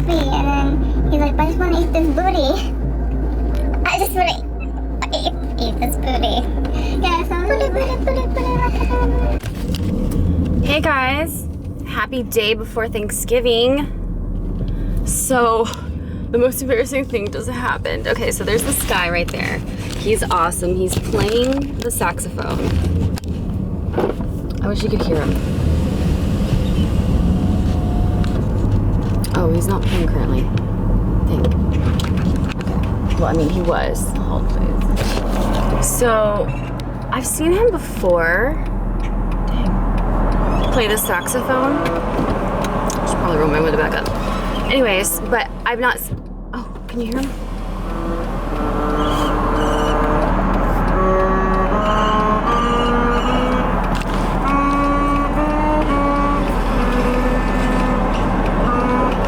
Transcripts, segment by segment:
crispy, and then he's like, but I just want to eat this booty. I just want to eat this booty. Yeah, so hey guys, happy day before Thanksgiving. So the most embarrassing thing just happened. Okay, so there's this guy right there. He's awesome. He's playing the saxophone. I wish you could hear him. Oh, he's not playing currently, I think. Okay. Well, I mean, he was. Hold please. So, I've seen him before. Dang. Play the saxophone. I should probably roll my window back up. Anyways, but I've not. Oh, can you hear him?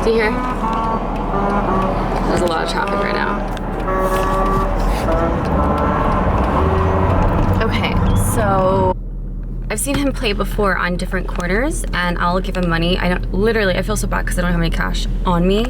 Do you hear? There's a lot of traffic right now. Okay, so I've seen him play before on different corners, and I'll give him money. I feel so bad because I don't have any cash on me.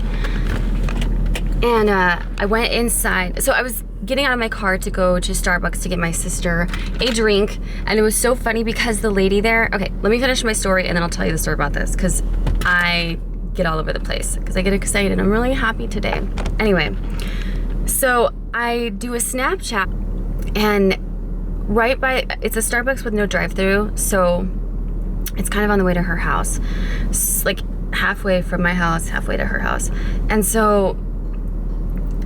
And I went inside. So I was getting out of my car to go to Starbucks to get my sister a drink, and it was so funny because the lady there, okay, let me finish my story and then I'll tell you the story about this, because I get all over the place because I get excited. I'm really happy today. Anyway, so I do a Snapchat, and right by, it's a Starbucks with no drive-through, so it's kind of on the way to her house. It's like halfway from my house, halfway to her house. And so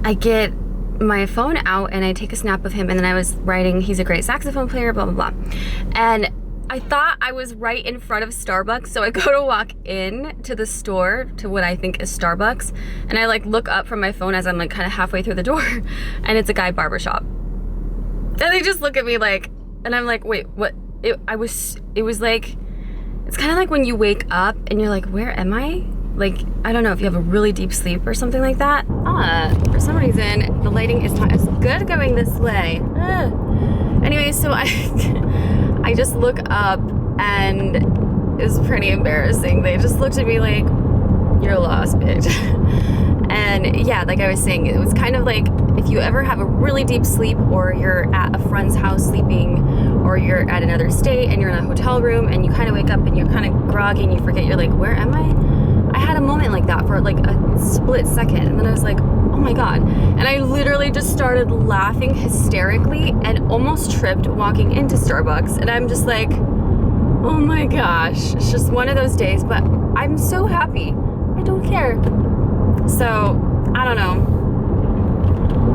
I get my phone out and I take a snap of him, and then I was writing, he's a great saxophone player, blah, blah, blah. And I thought I was right in front of Starbucks, so I go to walk in to the store, to what I think is Starbucks, and I like look up from my phone as I'm like kind of halfway through the door, and it's a guy barbershop. And they just look at me like, and I'm like, wait, what? It was like, it's kind of like when you wake up and you're like, where am I? Like, I don't know if you have a really deep sleep or something like that. For some reason, the lighting is not as good going this way. Anyway, so I just look up, and it's pretty embarrassing. They just looked at me like, you're lost, bitch. And yeah, like I was saying, it was kind of like if you ever have a really deep sleep, or you're at a friend's house sleeping, or you're at another state and you're in a hotel room and you kind of wake up and you're kind of groggy and you forget, you're like, where am I? I had a moment like that for like a split second, and then I was like, oh my God. And I literally just started laughing hysterically and almost tripped walking into Starbucks. And I'm just like, oh my gosh, it's just one of those days, but I'm so happy. I don't care. So, I don't know.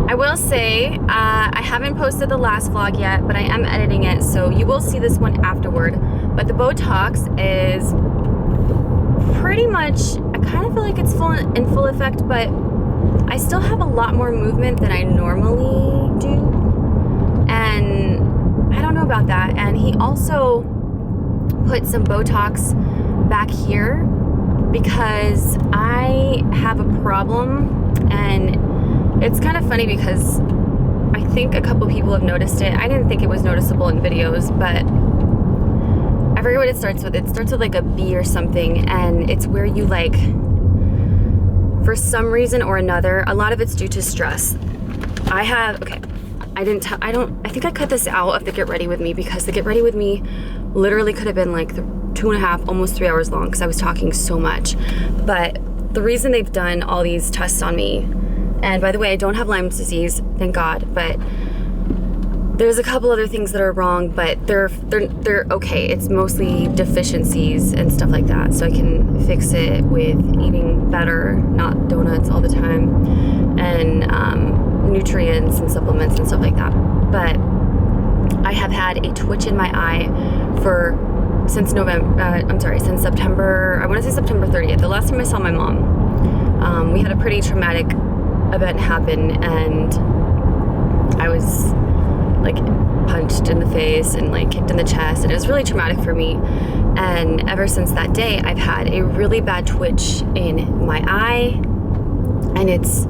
I will say, I haven't posted the last vlog yet, but I am editing it, so you will see this one afterward. But the Botox is pretty much, I kind of feel like it's in full effect, but I still have a lot more movement than I normally do, and I don't know about that. And he also put some Botox back here because I have a problem, and it's kind of funny because I think a couple people have noticed it. I didn't think it was noticeable in videos, but I forget what it starts with. It starts with like a B or something, and it's where you like, for some reason or another, a lot of it's due to stress. I think I cut this out of the Get Ready With Me, because the Get Ready With Me literally could have been like 2.5, almost 3 hours long, because I was talking so much. But the reason they've done all these tests on me, and by the way, I don't have Lyme disease, thank God, but there's a couple other things that are wrong, but they're okay. It's mostly deficiencies and stuff like that, so I can fix it with eating better, not donuts all the time, and nutrients and supplements and stuff like that. But I have had a twitch in my eye since September, I want to say September 30th, the last time I saw my mom. We had a pretty traumatic event happen, and I was like punched in the face and like kicked in the chest, and it was really traumatic for me. And ever since that day, I've had a really bad twitch in my eye, and it's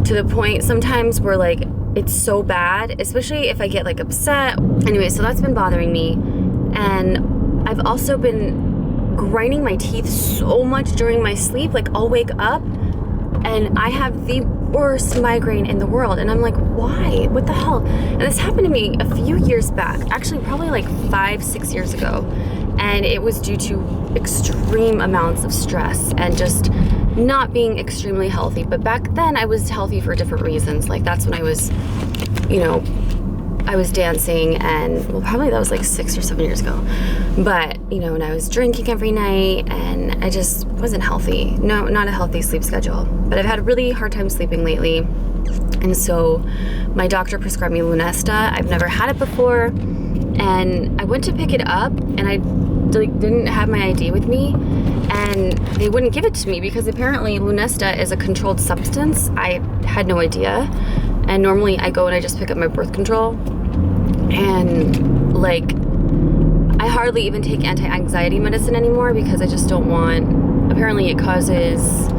to the point sometimes where like it's so bad, especially if I get like upset. Anyway, so that's been bothering me, and I've also been grinding my teeth so much during my sleep. Like I'll wake up and I have the worst migraine in the world. And I'm like, why? What the hell? And this happened to me a few years back, actually probably like 5-6 years ago. And it was due to extreme amounts of stress and just not being extremely healthy. But back then I was healthy for different reasons. Like that's when I was, you know, I was dancing, and well, probably that was like 6 or 7 years ago. But, you know, and I was drinking every night, and I just wasn't healthy. No, not a healthy sleep schedule. But I've had a really hard time sleeping lately. And so my doctor prescribed me Lunesta. I've never had it before. And I went to pick it up, and I didn't have my ID with me, and they wouldn't give it to me because apparently Lunesta is a controlled substance. I had no idea. And normally I go and I just pick up my birth control, and like I hardly even take anti-anxiety medicine anymore because I just don't want, apparently it causes,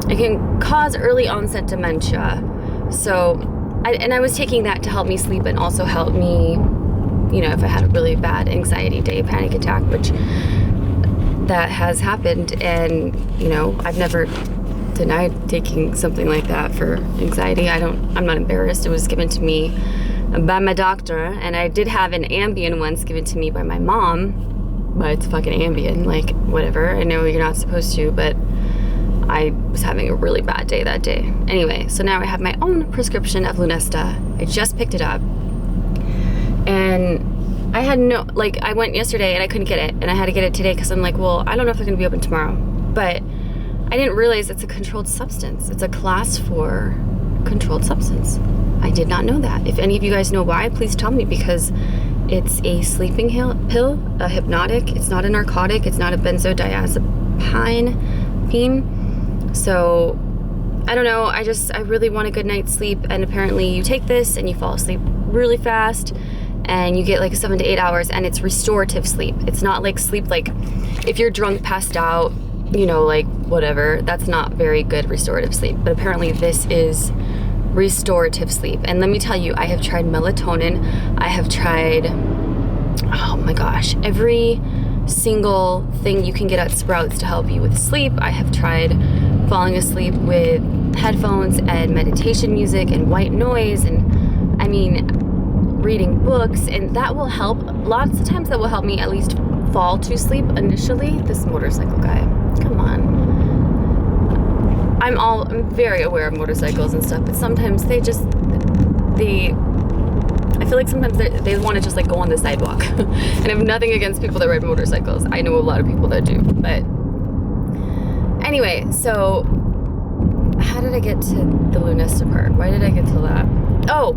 it can cause early onset dementia. So, I was taking that to help me sleep and also help me, you know, if I had a really bad anxiety day, panic attack, which that has happened. And, you know, I've never denied taking something like that for anxiety. I'm not embarrassed. It was given to me by my doctor, and I did have an Ambien once given to me by my mom, but it's fucking Ambien, like whatever. I know you're not supposed to, but I was having a really bad day that day. Anyway, so now I have my own prescription of Lunesta. I just picked it up, and I had no, like I went yesterday and I couldn't get it, and I had to get it today because I'm like, well, I don't know if they're gonna be open tomorrow. But I didn't realize it's a controlled substance. It's a class 4 controlled substance. I did not know that. If any of you guys know why, please tell me, because it's a sleeping pill, a hypnotic. It's not a narcotic. It's not a benzodiazepine. So I don't know. I really want a good night's sleep, and apparently you take this and you fall asleep really fast, and you get like 7 to 8 hours, and it's restorative sleep. It's not like sleep like if you're drunk, passed out, you know, like whatever. That's not very good restorative sleep. But apparently this is restorative sleep. And let me tell you, I have tried melatonin. I have tried, oh my gosh, every single thing you can get at Sprouts to help you with sleep. I have tried falling asleep with headphones and meditation music and white noise, and I mean reading books, and that will help. Lots of times that will help me at least fall to sleep initially. This motorcycle guy, come on. I'm very aware of motorcycles and stuff, but sometimes I feel like sometimes they want to just like go on the sidewalk. And I have nothing against people that ride motorcycles. I know a lot of people that do. But anyway, so how did I get to the Lunesta part? Why did I get to that? Oh.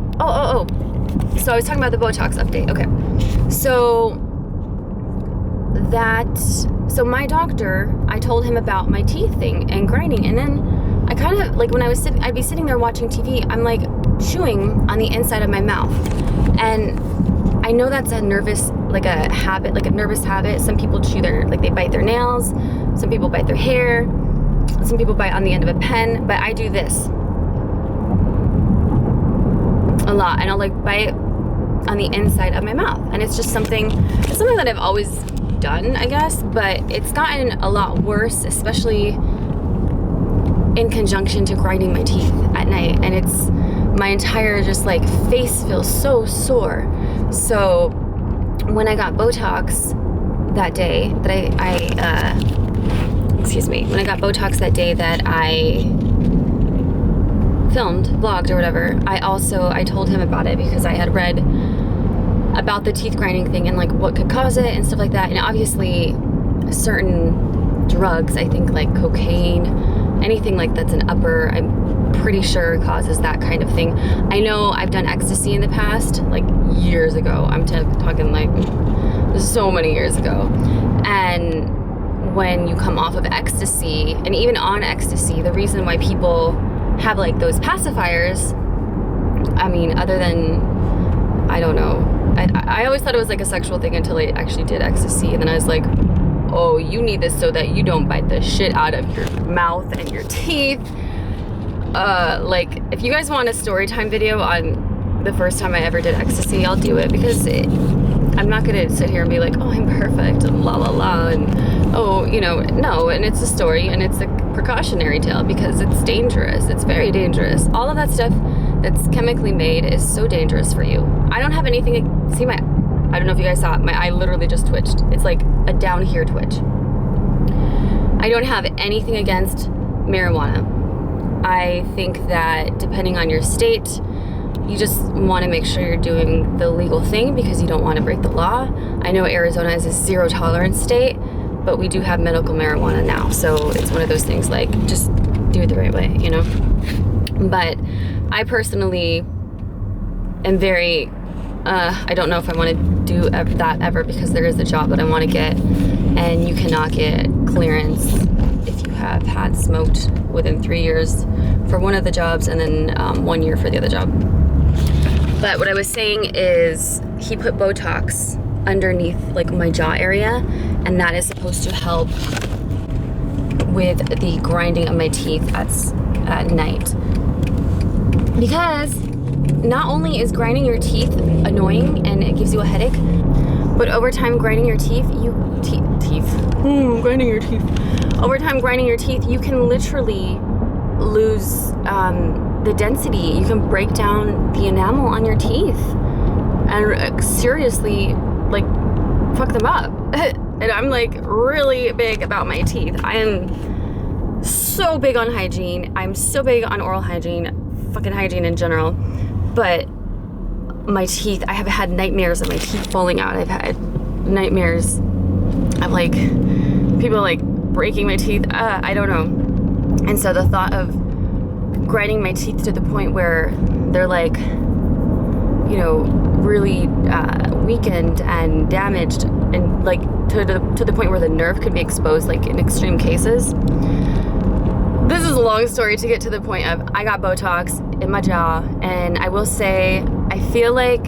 So I was talking about the Botox update. Okay. So my doctor, I told him about my teeth thing and grinding, and then I kind of like when I'd be sitting there watching TV, I'm like chewing on the inside of my mouth, and I know that's a nervous habit. Some people they bite their nails, some people bite their hair, some people bite on the end of a pen, but I do this a lot, and I'll like bite on the inside of my mouth, and it's something that I've always done, I guess, but it's gotten a lot worse, especially in conjunction to grinding my teeth at night, and it's my entire just like face feels so sore. So when I got Botox that day that when I got Botox that day that I vlogged or whatever, I told him about it because I had read about the teeth grinding thing and like what could cause it and stuff like that. And obviously certain drugs, I think like cocaine, anything like that's an upper, I'm pretty sure causes that kind of thing. I know I've done ecstasy in the past, like years ago. I'm talking like so many years ago. And when you come off of ecstasy, and even on ecstasy, the reason why people have like those pacifiers, I mean, other than, I don't know, I always thought it was like a sexual thing until I actually did ecstasy, and then I was like, oh, you need this so that you don't bite the shit out of your mouth and your teeth. Like, if you guys want a story time video on the first time I ever did ecstasy, I'll do it, because I'm not gonna sit here and be like, oh, I'm perfect and la la la, and oh, you know, no, and it's a story and it's a precautionary tale because it's dangerous. It's very dangerous. All of that stuff that's chemically made is so dangerous for you. I don't have anything, see my, I don't know if you guys saw it, my eye literally just twitched. It's like a down here twitch. I don't have anything against marijuana. I think that depending on your state, you just want to make sure you're doing the legal thing because you don't want to break the law. I know Arizona is a zero tolerance state, but we do have medical marijuana now. So it's one of those things like, just do it the right way, you know? But I personally am very, I don't know if I want to do that ever because there is a job that I want to get and you cannot get clearance if you have had smoked within 3 years for one of the jobs and then 1 year for the other job. But what I was saying is he put Botox underneath like my jaw area, and that is supposed to help with the grinding of my teeth at night. Because not only is grinding your teeth annoying and it gives you a headache, but over time grinding your teeth, grinding your teeth. Over time grinding your teeth, you can literally lose the density. You can break down the enamel on your teeth and seriously like fuck them up. And I'm like really big about my teeth. I am so big on hygiene. I'm so big on oral hygiene, fucking hygiene in general. But my teeth, I have had nightmares of my teeth falling out. I've had nightmares of like people like breaking my teeth. I don't know. And so the thought of grinding my teeth to the point where they're like, you know, really weakened and damaged, and like to the point where the nerve could be exposed, like in extreme cases. This is a long story to get to the point of I got Botox in my jaw, and I will say I feel like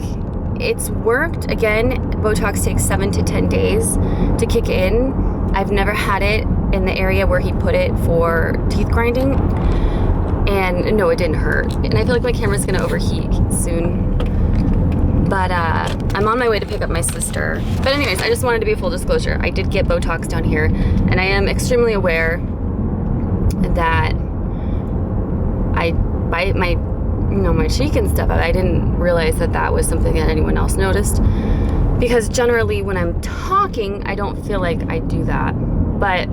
it's worked. Again, Botox takes 7 to 10 days to kick in. I've never had it in the area where he put it for teeth grinding, and no, it didn't hurt. And I feel like my camera's gonna overheat soon. But I'm on my way to pick up my sister. But anyways, I just wanted to be full disclosure. I did get Botox down here, and I am extremely aware that I bite my, you know, my cheek and stuff. I didn't realize that that was something that anyone else noticed, because generally when I'm talking, I don't feel like I do that. But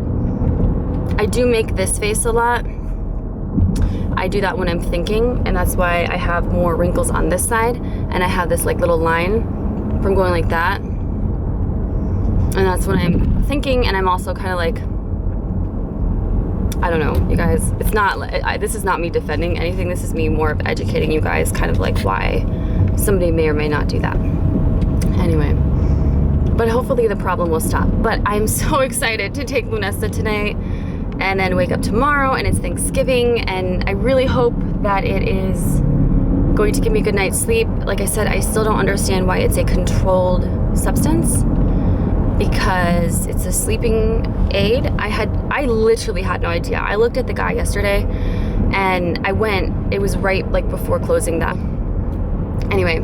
I do make this face a lot. I do that when I'm thinking, and that's why I have more wrinkles on this side, and I have this like little line from going like that. And that's when I'm thinking, and I'm also kind of like, I don't know, you guys, it's not, this is not me defending anything, this is me more of educating you guys kind of like why somebody may or may not do that. Anyway, but hopefully the problem will stop. But I'm so excited to take Lunesta tonight and then wake up tomorrow, and it's Thanksgiving, and I really hope that it is going to give me a good night's sleep. Like I said, I still don't understand why it's a controlled substance, because it's a sleeping aid. I literally had no idea. I looked at the guy yesterday and I went, it was right like before closing that. Anyway,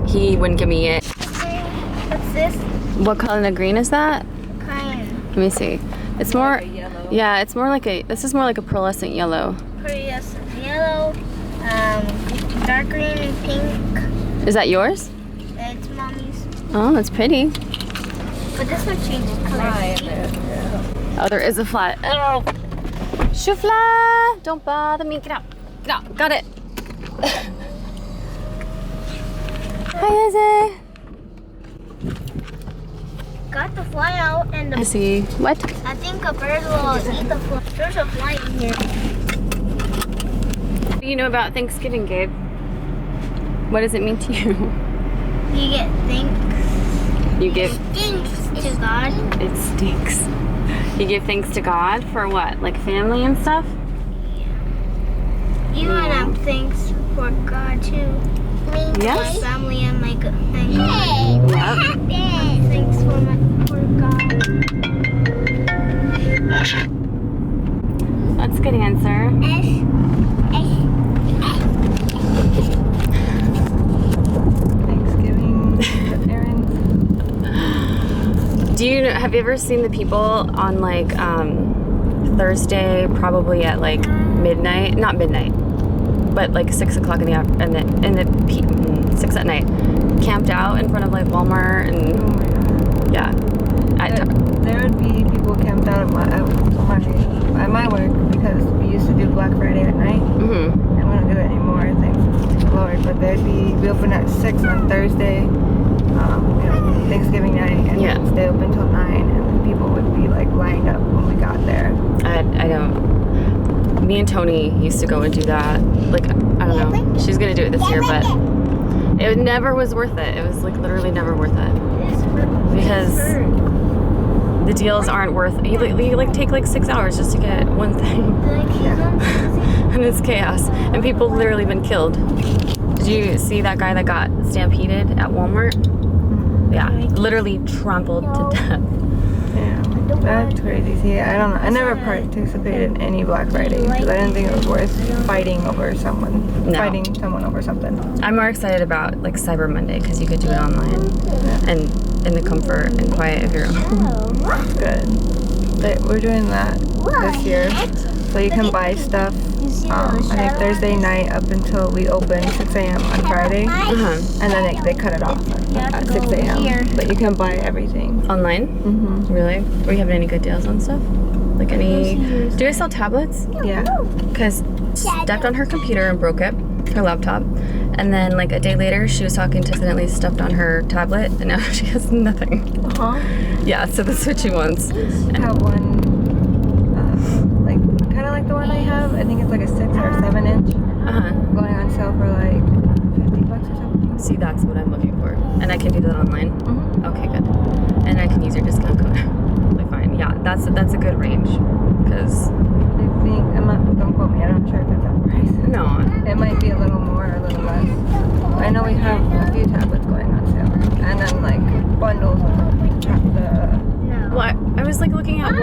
he wouldn't give me it. What's this? What color of green is that? Cayenne. Let me see. It's more, yeah, it's more like a, this is more like a pearlescent yellow. Pearlescent yellow, dark green and pink. Is that yours? It's mommy's. Oh, it's pretty. But this one changes colors. Oh, there is a fly. Oh, Shufla! Don't bother me. Get out. Get out. Got it. Hi, Izzy. Got the fly out, and I see. What? I think a bird will eat the fly. There's a fly in here. What do you know about Thanksgiving, Gabe? What does it mean to you? You get thanks. You give. Thanks to God. It stinks. You give thanks to God for what? Like family and stuff? Yeah. You want to have thanks for God too. Yes. My family and my God. Hey, what happened? Thanks for God. That's a good answer. Thanksgiving errands. Have you ever seen the people on like Thursday, probably at like midnight? Not midnight, but like 6 o'clock in the 6 at night, camped out in front of like Walmart and yeah. There would be people camped out at my work because we used to do Black Friday at night. Mm-hmm. And we don't do it anymore, thank Lord. But we open at 6 on Thursday, Thanksgiving night, and stay open till 9. And people would be like lined up when we got there. I don't. Me and Tony used to go and do that. Like, I don't know. She's gonna do it this year, but it never was worth it. It was like literally never worth it because the deals aren't worth. You like take like 6 hours just to get one thing, and it's chaos. And people literally been killed. Did you see that guy that got stampeded at Walmart? Yeah, literally trampled to death. Yeah, that's crazy. See, I don't know. I never participated in any Black Friday because I didn't think it was worth fighting over someone. No. Fighting someone over something. I'm more excited about like Cyber Monday because you could do it online and in the comfort and quiet of your own. Good. But we're doing that this year, so you can buy stuff. I think Thursday night up until we open 6 a.m. on Friday, and then they cut it off at 6 a.m. But you can buy everything Online? Mm-hmm. Really? Are you having any good deals on stuff? Like any? Do you guys sell tablets? Yeah. Because she stepped on her computer and broke it, her laptop, and then like a day later she was talking to accidentally stepped on her tablet, and now she has nothing. Yeah. So that's what she wants. I have one. Kind of like the one I have. I think it's like a 6 or 7 inch. Going on sale for like $50 or something. See, that's what I'm looking for, and I can do that online. Mm-hmm. Okay, good. And I can use your discount code. Like, fine. Yeah, that's a good range, because. I think don't quote me. I'm not sure if it's that price. No. It might be a little more or a little less. I know we have a few tablets going on sale, and then like bundles of the. Well, I was like looking at.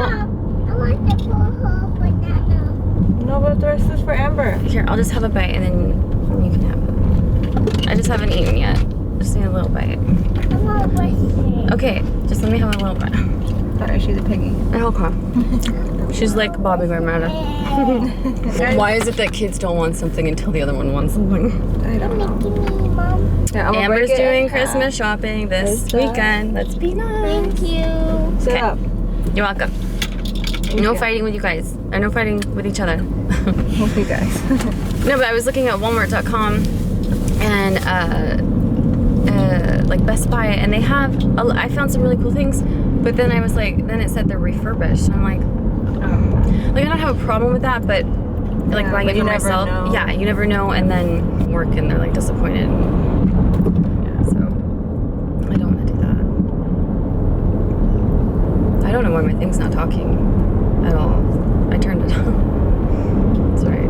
No, but the rest is for Amber. Here, I'll just have a bite and then you can have it. I just haven't eaten yet. Just need a little bite. Okay, just let me have a little bite. Sorry, she's a piggy. Okay. She's like Bobby Grandmother. Why is it that kids don't want something until the other one wants something? I don't know. Yeah, Amber's doing Christmas shopping this weekend. Let's be nice. Thank you. Sit up. You're welcome. No fighting with you guys. Or no fighting with each other. Thank you guys. No, but I was looking at Walmart.com and like Best Buy, and they have. I found some really cool things, but then I was like, then it said they're refurbished. And I'm like, like I don't have a problem with that, but like buying it for myself, yeah, you never know. And then work, and they're like disappointed. Yeah, so I don't want to do that. I don't know why my thing's not talking at all. I turned it on. Sorry.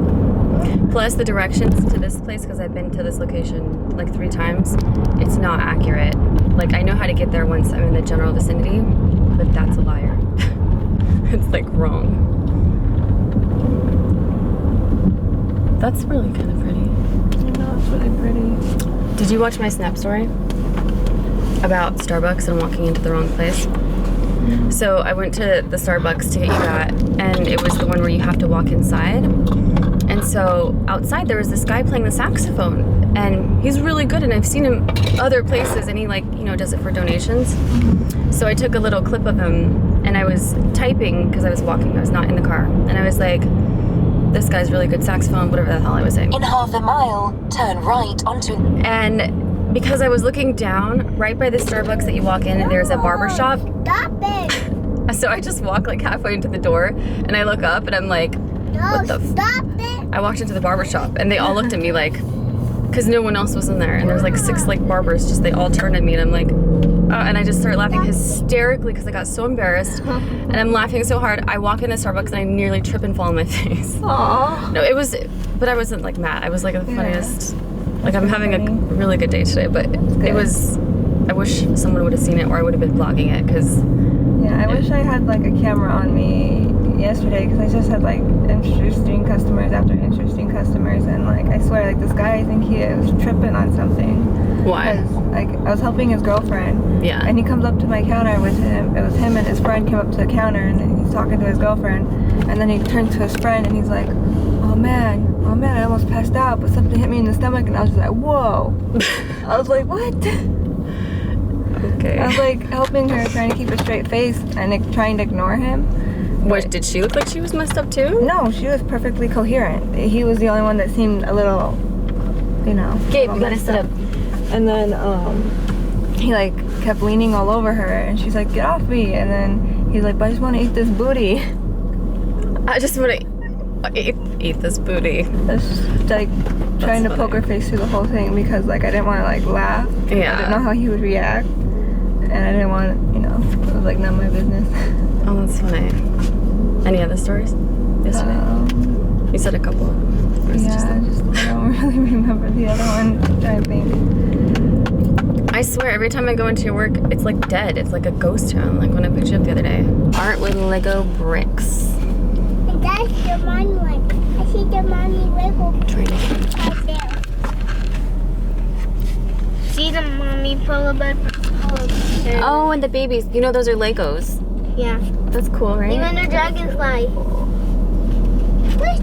Plus the directions to this place, because I've been to this location like 3 times, it's not accurate. Like I know how to get there once I'm in the general vicinity, but that's a liar. It's like wrong. That's really kind of pretty. I know, it's really pretty. Did you watch my Snap story about Starbucks and walking into the wrong place? So I went to the Starbucks to get you that, and it was the one where you have to walk inside. And so outside there was this guy playing the saxophone, and he's really good, and I've seen him other places, and he like, you know, does it for donations. So I took a little clip of him, and I was typing because I was walking, I was not in the car, and I was like, this guy's really good saxophone, whatever the hell I was saying. In half a mile, turn right onto... And because I was looking down right by the Starbucks that you walk in, and there's a barber shop. Stop it! So I just walk like halfway into the door, and I look up, and I'm like, what the Stop it! I walked into the barber shop, and they all looked at me like, because no one else was in there, and there was like 6 like barbers, just they all turned at me, and I'm like, and I just started laughing hysterically because I got so embarrassed, and I'm laughing so hard. I walk into Starbucks and I nearly trip and fall on my face. Aww. No, it was, but I wasn't like mad. I was like the funniest. Like I'm having a really good day today, but it was. I wish someone would have seen it, or I would have been vlogging it, because. Yeah, I wish I had like a camera on me yesterday, because I just had like interesting customers after interesting customers, and like I swear, like this guy, I think he was tripping on something. Why? Like I was helping his girlfriend. Yeah. And he comes up to my counter with him. It was him and his friend came up to the counter, and he's talking to his girlfriend. And then he turns to his friend and he's like, oh man, I almost passed out, but something hit me in the stomach, and I was just like, whoa. I was like, what? Okay. I was like helping her, trying to keep a straight face and like, trying to ignore him. What, did she look like she was messed up too? No, she was perfectly coherent. He was the only one that seemed a little, you know. Gabe, you gotta sit up. And then he like kept leaning all over her, and she's like, get off me. And then he's like, but I just want to eat this booty. I just want to eat this booty. That's like trying to poke her face through the whole thing, because like I didn't want to like laugh. Yeah. I didn't know how he would react, and I didn't want, you know, it was like not my business. Oh, that's funny. Any other stories yesterday? You said a couple. Or is it just Yeah, that? I don't really remember the other one. I'm trying to think. I swear, every time I go into your work, it's like dead. It's like a ghost town, like when I picked you up the other day. Art with Lego bricks. And that's the mommy one. I see the mommy Lego right there. See the mommy polar bear? Oh, and the babies. You know those are Legos. Yeah. That's cool, right? Even the dragonfly.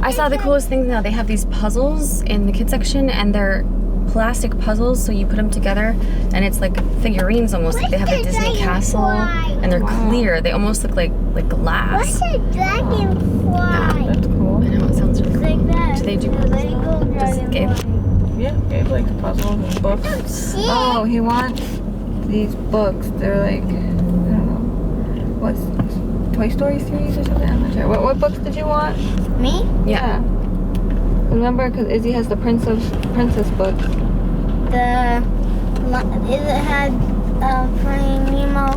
I saw the coolest things now. They have these puzzles in the kids section, and they're plastic puzzles, so you put them together, and it's like figurines almost. Like they have a Disney castle, and they're clear. They almost look like glass. What's a dragonfly? That's cool. I know, it sounds really cool. Like that. Do they do The puzzles? Lego Does Gabe? dragonfly. Yeah, Gabe likes puzzles and books. Shit. Oh, he wants these books. They're like, I don't know, what's Toy Story series or something? I'm not sure. What books did you want? Me? Yeah. Remember, because Izzy has the princess books. It had Finding Nemo,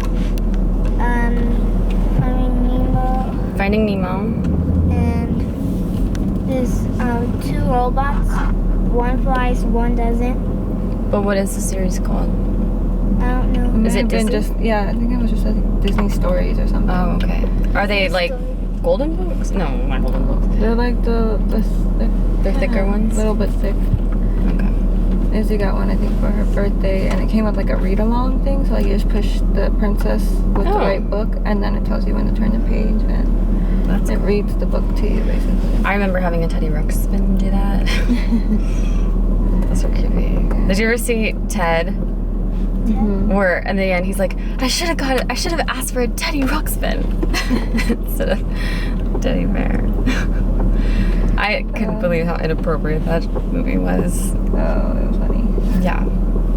Finding Nemo. and there's 2 robots. One flies, one doesn't. But what is the series called? I don't know. Is it May have been Disney? I think it was just like Disney stories or something. Oh, okay. Are they like golden books? No, not golden books. They're like the They're thicker ones? little bit thick. Okay. Izzy got one, I think, for her birthday, and it came with like a read-along thing. So like you just push the princess with the Oh. right book, and then it tells you when to turn the page, and That's it cool. reads the book to you basically. I remember having a Teddy Ruxpin do that. That's so creepy. Did you ever see Ted? Where in the end he's like, I should have asked for a Teddy Ruxpin instead of teddy bear. I couldn't believe how inappropriate that movie was. Oh, it was funny. Yeah.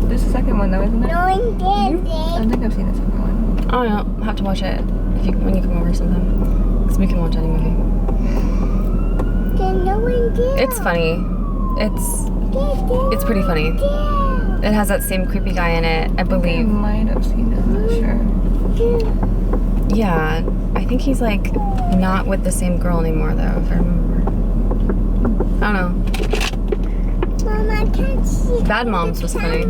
There's a second one though, isn't there? No one did I don't think I've seen the second one. Oh no, I'll have to watch it when you come over sometime. Because we can watch any movie. No one did. It's funny. It's pretty funny. It has that same creepy guy in it, I I believe. might have seen it, I'm not sure. Yeah, I think he's like not with the same girl anymore though, if I remember. I don't know. Mom, I can't see. Bad Moms was funny.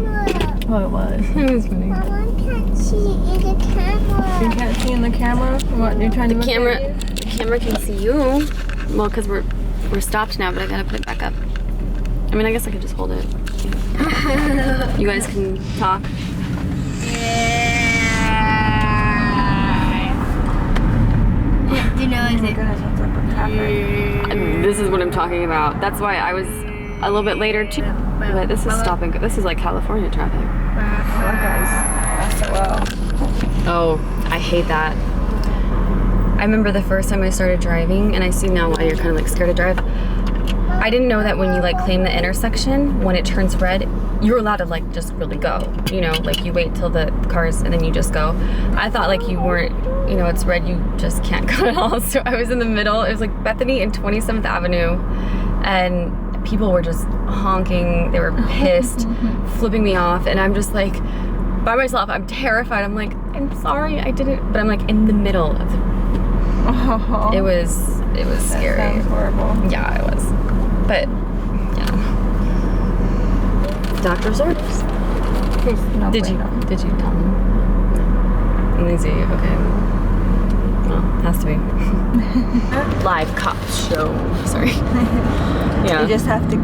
Oh, it was. It was funny. Mom, I can't see in the You camera. can't see in the camera? What, you're trying to look at you? The camera can see you. Well, because we're stopped now, but I gotta put it back up. I mean, I guess I could just hold it. You guys can talk. Do you know Oh my goodness, that's like a cafe. This is what I'm talking about. That's why I was a little bit later too. But this is stopping. This is like California traffic. That guy's well. Oh, I hate that. I remember the first time I started driving, and I see now why you're kind of like scared to drive. I didn't know that when you like claim the intersection, when it turns red, you're allowed to like just really go. You know, like you wait till the cars and then you just go. I thought like you weren't, you know, it's red, you just can't go at all. So I was in the middle. It was like Bethany and 27th Avenue, and people were just honking. They were pissed, flipping me off, and I'm just like by myself. I'm terrified. I'm like, I'm sorry, I didn't. But I'm like in the middle of the. Oh, It was scary. That sounds horrible. Yeah, it was. But, yeah. Doctor's orders. No Did you bueno. tell him? Lindsay, okay. know. Has to be. Live cop show. Sorry. Yeah. You just have to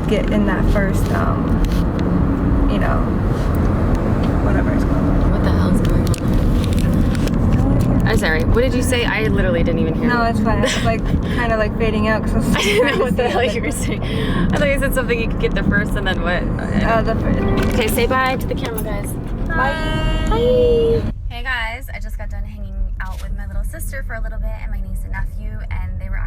get in that first, you know, whatever it's called. What the hell's going on? I'm sorry. What did you say? I literally didn't even hear. No, it's fine. It's like kind of like fading out because I didn't know what the hell you were saying. I thought you said something you could get the first and then what? the first. Okay, say bye to the camera, guys. Bye. Hey guys, I just got done hanging out with my little sister for a little bit and my niece and nephew, and they were